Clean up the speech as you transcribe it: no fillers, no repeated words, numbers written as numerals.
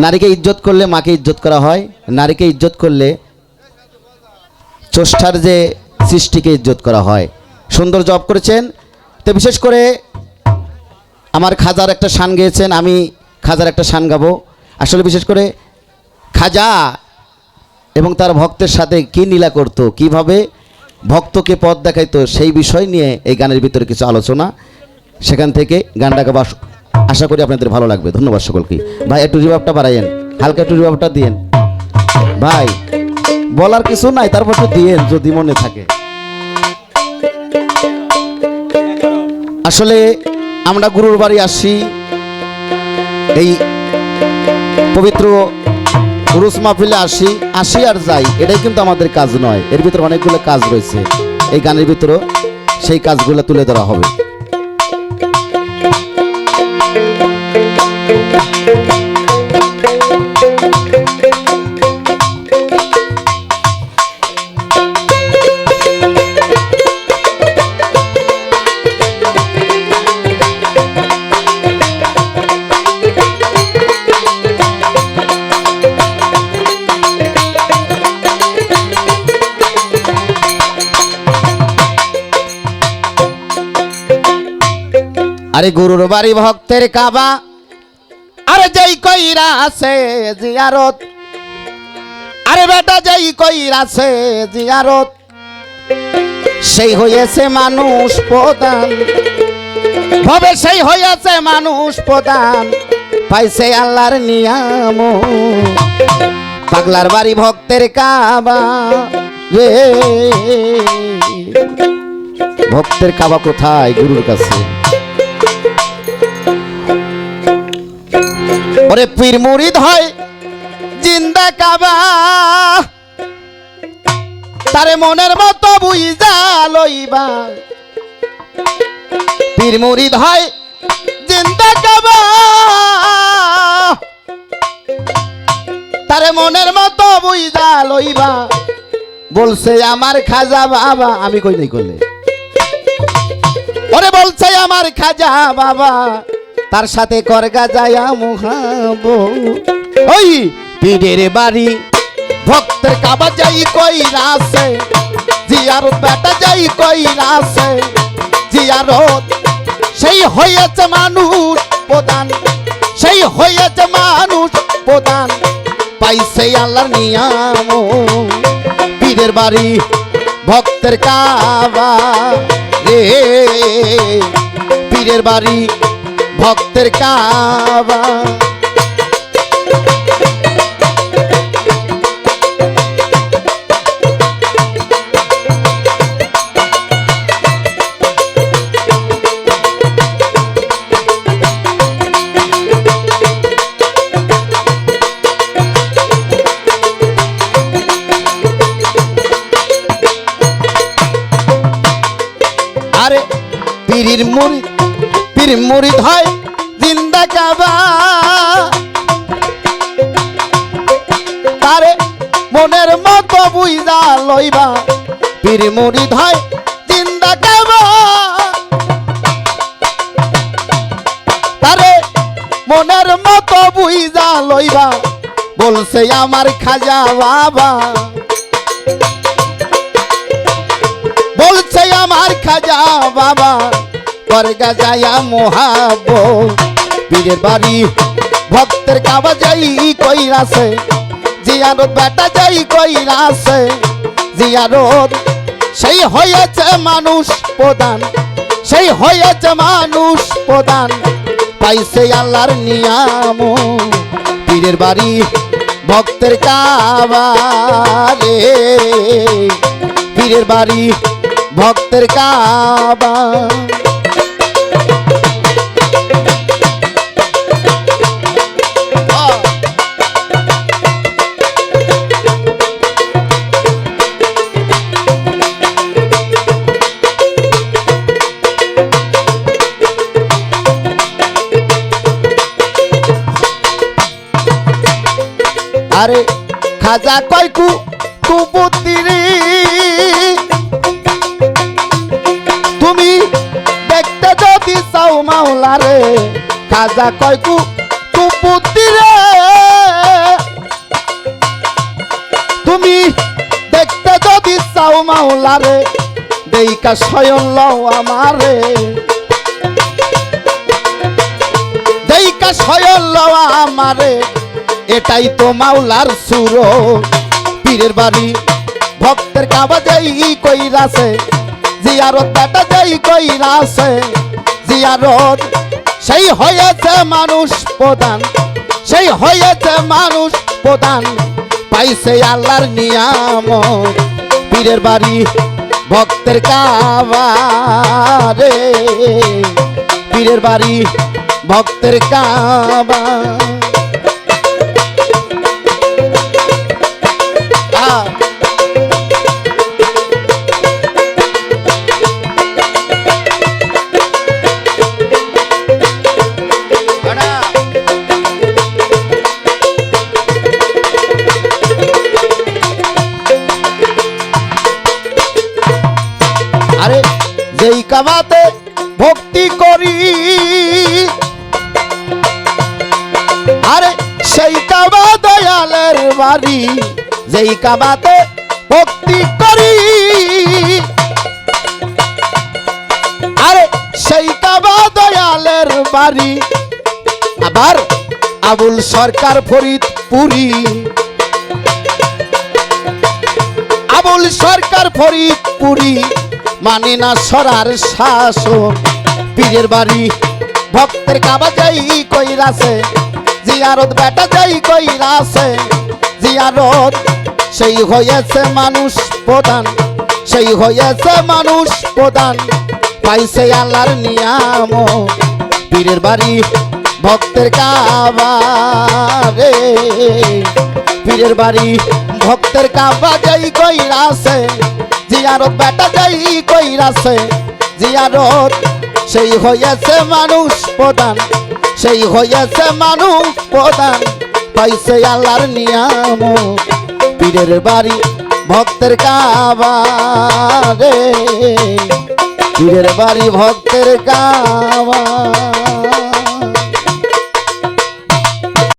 নারীকে ইজ্জত করলে মাকে ইজ্জত করা হয়, নারীকে ইজ্জত করলে চষ্টার যে সৃষ্টিকে ইজ্জত করা হয়। সুন্দর জব করেছেন। তো বিশেষ করে আমার খাজার একটা শান গেয়েছেন, আমি খাজার একটা শান গাবো। আসলে বিশেষ করে খাজা এবং তার ভক্তের সাথে কি লীলা করতো, কিভাবে ভক্তকে পথ দেখাইতো, সেই বিষয় নিয়ে এই গানের ভিতরে কিছু আলোচনা। সেখান থেকে গানটা গাবা, আশা করি আপনাদের ভালো লাগবে। ধন্যবাদ সকলকে। ভাই একটু রিভাবটা বাড়াইয়েন, হালকা একটু রিভাবটা দিয়েন ভাই, বলার কিছু নাই, তারপর তো দিয়েন যদি মনে থাকে। আসলে আমরা গুরুর বাড়ি আসি, এই পবিত্র উরুস মাহফিলে আসি আর যাই, এটাই কিন্তু আমাদের কাজ নয়। এর ভিতরে অনেকগুলো কাজ রয়েছে, এই গানের ভিতরে সেই কাজগুলো তুলে ধরা হবে। আরে গুরুর বাড়ি ভক্তের কাবা, আরে যেই কইরা আছে জিয়ারত, আরে বেটা যেই কইরা আছে জিয়ারত, সেই হয়েছে মানুষ প্রধান, ভবে সেই হয়েছে মানুষ প্রধান, পাইছে আল্লাহর নিয়াম। পাগলার বাড়ি ভক্তের কাবা রে, ভক্তের কাবা কোথায়? গুরুর কাছে। ওরে পীর মুরিদ হয় জিন্দা কাবা, তারে মনের মতো বুঝা লইবা। পীর মুরিদ হয় জিন্দা কাবা, তারে মনের মতো বুঝা লইবা। বলছে আমার খাজা বাবা, আমি কই নাই করলে, ওরে বলছে আমার খাজা বাবা, তার সাথে করগা যায়া মুহাব। ওই পীরের বাড়ি ভক্তের কাবা যাই কইরা আছে জিয়ারত, বেটা যাই কইরা আছে জিয়ারত, সেই হয়েছে মানুষ প্রধান, সেই হয়েছে মানুষ প্রধান, পাইছে আল্লাহর নিয়াম। পীরের বাড়ি ভক্তের কাবা রে, পীরের বাড়ি ভক্তের কাবা। আরে পীরের মুরিদ, পীর মুরিদ হয় জিন্দা কাবা, তারে মনের মতো বুঝা লইবা। পীর মুরিদ হয় জিন্দা কাবা, তারে মনের মতো বুঝা লইবা। বলছে আমার খাজা বাবা, বলছে আমার খাজা বাবা, করগা যায়া মোহাব। পীরের বাড়ি ভক্তের কাবা যাই কইরাছে জিয়ারত, বেটা যাই কইরাছে জিয়ারত, সেই হয়েছে মানুষ প্রধান, সেই হয়েছে মানুষ প্রধান, পাইছে আল্লাহর নিয়াম। পীরের বাড়ি ভক্তের কাবা রে, পীরের বাড়ি ভক্তের কাবা। আরে খাজা কয়কু কুপুত্রি, তুমি দেখতে যদি চাও মাওলারে, খাজা কয়কু কুপুত্রি রে, মাওলারে দেইকা স্বয়ং লও আমারে দেইকা স্বয়ং লও আমারে এটাই তো মাওলার সুর পীরের বাড়ি ভক্তের কাবা যাই কইরাছে জিয়ারত বেটা যাই কইরাছে জিয়ারত সেই হয়েছে মানুষ প্রধান সেই হয়েছে মানুষ প্রধান পাইছে আল্লাহর নিয়ামত পীরের বাড়ি ভক্তের কাবা রে পীরের বাড়ি ভক্তের কাবা আরে যেই কাবাতে ভক্তি করি আরে সেই কাবা দয়ালের বাড়ি যেই কাবাতে ভক্তি করি আরে সেই কাবা দয়ালের বাড়ি আবার আবুল সরকার ফরিদপুরি আবুল সরকার ফরিদপুরি মানে না সরার শাসন পীরের বাড়ি ভক্তের কাবা যাই কইরাছে জিয়ারত বেটা যাই কইরাছে জিয়ারত সেই হয়েছে মানুষ প্রধান সেই হয়েছে মানুষ প্রধান পাইছে আল্লাহর নিয়ামত পীরের বাড়ি ভক্তের কাবা রে পীরের বাড়ি ভক্তের কাবা যাই কইরাছে জিয়ারত বেটা যাই কইরাছে জিয়ারত সেই হয়েছে মানুষ প্রধান সেই হয়েছে মানুষ প্রধান পাইছে আল্লাহর নিয়ামত পীরের বাড়ি ভক্তের কাবা রে পীরের বাড়ি ভক্তের কাবা